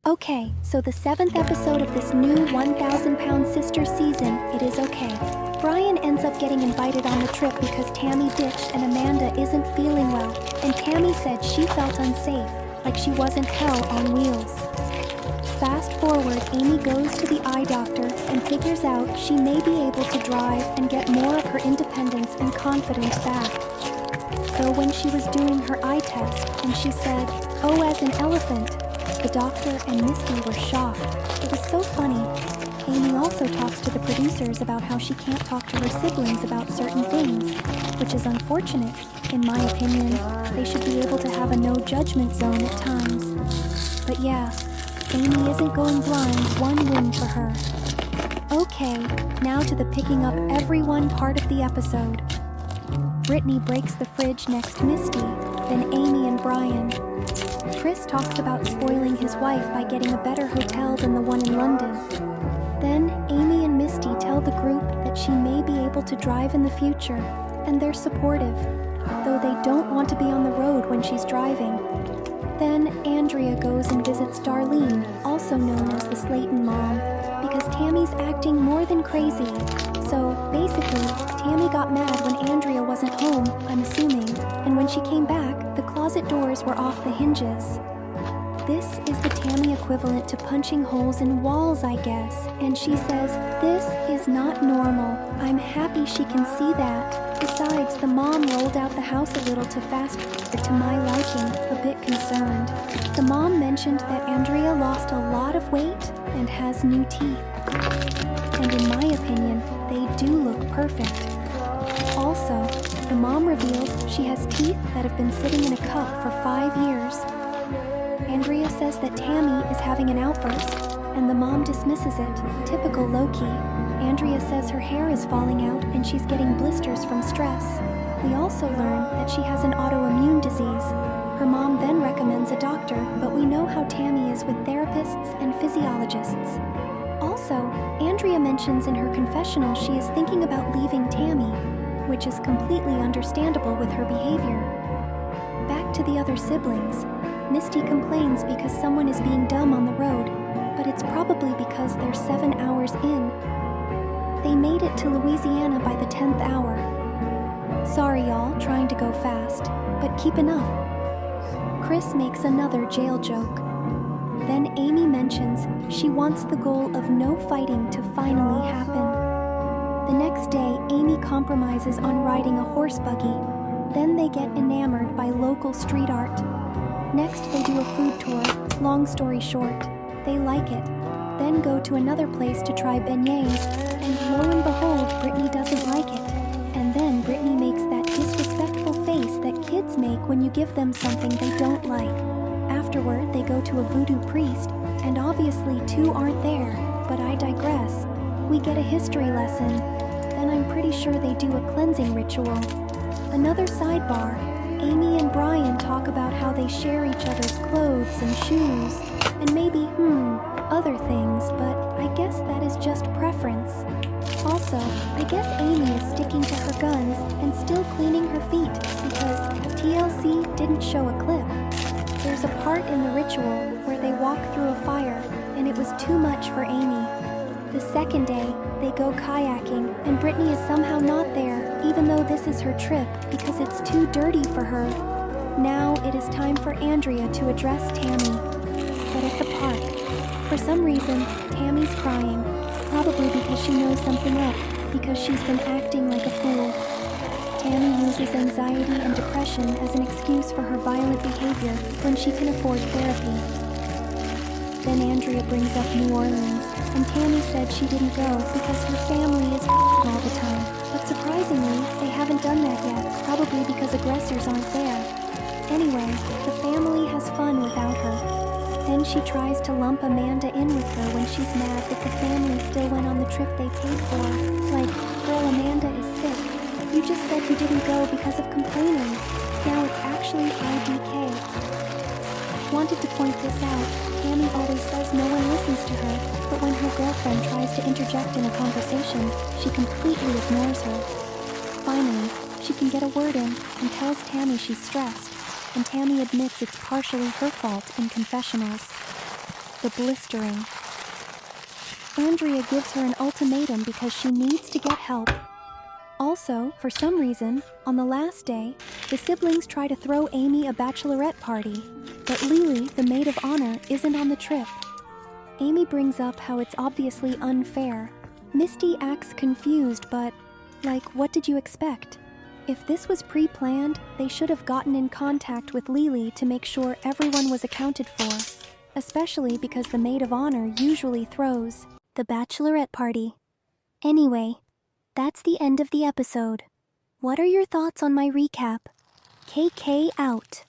Okay, so the 7th episode of this new 1,000-pound sister season, It Is Okay. Brian ends up getting invited on the trip because Tammy ditched and Amanda isn't feeling well, and Tammy said she felt unsafe, like she wasn't hell on wheels. Fast forward, Amy goes to the eye doctor and figures out she may be able to drive and get more of her independence and confidence back. Though when she was doing her eye test and she said, "Oh, as an elephant," the doctor and Misty were shocked. It was so funny. Amy also talks to the producers about how she can't talk to her siblings about certain things, which is unfortunate. In my opinion, they should be able to have a no-judgment zone at times. But yeah, Amy isn't going blind, one win for her. Okay, now to the picking up everyone part of the episode. Brittany breaks the fridge next to Misty, then Amy and Brian. Chris talks about spoiling his wife by getting a better hotel than the one in London. Then Amy and Misty tell the group that she may be able to drive in the future, and they're supportive, though they don't want to be on the road when she's driving. Then Andrea goes and visits Darlene, also known as the Slayton mom, because Tammy's acting more than crazy. So basically, Tammy got mad when Andrea wasn't home, I'm assuming, and when she came back, the closet doors were off the hinges. This is the Tammy equivalent to punching holes in walls, I guess, and she says, "This is not normal. I'm happy she can see that. Besides, the mom rolled out the house a little too fast to my liking, a bit concerned." The mom mentioned that Andrea lost a lot of weight and has new teeth. And in my opinion, they do look perfect. Also, the mom reveals she has teeth that have been sitting in a cup for 5 years. Andrea says that Tammy is having an outburst, and the mom dismisses it, typical low-key. Andrea says her hair is falling out and she's getting blisters from stress. We also learn that she has an autoimmune disease. Her mom then recommends a doctor, but we know how Tammy is with therapists and physiologists. Also, Andrea mentions in her confessional she is thinking about leaving Tammy, which is completely understandable with her behavior. Back to the other siblings. Misty complains because someone is being dumb on the road, but it's probably because they're 7 hours in. They made it to Louisiana by the 10th hour. Sorry y'all, trying to go fast, but keep enough. Chris makes another jail joke. Then Amy mentions she wants the goal of no fighting to finally happen. The next day, Amy compromises on riding a horse buggy. Then they get enamored by local street art. Next, they do a food tour. Long story short, they like it. Then go to another place to try beignets, and lo and behold, Brittany doesn't like it. And then Brittany makes that disrespectful face that kids make when you give them something they don't like. Afterward, they go to a voodoo priest, and obviously two aren't there, but I digress. We get a history lesson. Then I'm pretty sure they do a cleansing ritual. Another sidebar. Amy and Brian talk about how they share each other's clothes and shoes, and maybe, other things, but I guess that is just preference. Also, I guess Amy is sticking to her guns and still cleaning her feet because TLC didn't show a clip. There's a part in the ritual where they walk through a fire, and it was too much for Amy. The second day, they go kayaking, and Brittany is somehow not there, even though this is her trip, because it's too dirty for her. Now it is time for Andrea to address Tammy. But at the park, for some reason, Tammy's crying, probably because she knows something up, because she's been acting like a fool. Tammy uses anxiety and depression as an excuse for her violent behavior when she can afford therapy. Then Andrea brings up New Orleans, and Tammy said she didn't go because her family is all the time. But surprisingly, they haven't done that yet, probably because aggressors aren't there. Anyway, the family has fun without her. Then she tries to lump Amanda in with her when she's mad that the family still went on the trip they paid for. Like, girl, Amanda is sick. You just said you didn't go because of complaining. Now it's actually IDK. Wanted to point this out. Tammy always says no one listens to her, but when her girlfriend tries to interject in a conversation, she completely ignores her. Finally, she can get a word in and tells Tammy she's stressed, and Tammy admits it's partially her fault in confessionals. the blistering. Andrea gives her an ultimatum because she needs to get help. Also, for some reason, on the last day, the siblings try to throw Amy a bachelorette party, but Lily, the maid of honor, isn't on the trip. Amy brings up how it's obviously unfair. Misty acts confused, but, like, what did you expect? If this was pre-planned, they should have gotten in contact with Lily to make sure everyone was accounted for, especially because the maid of honor usually throws the bachelorette party. Anyway, that's the end of the episode. What are your thoughts on my recap? KK out.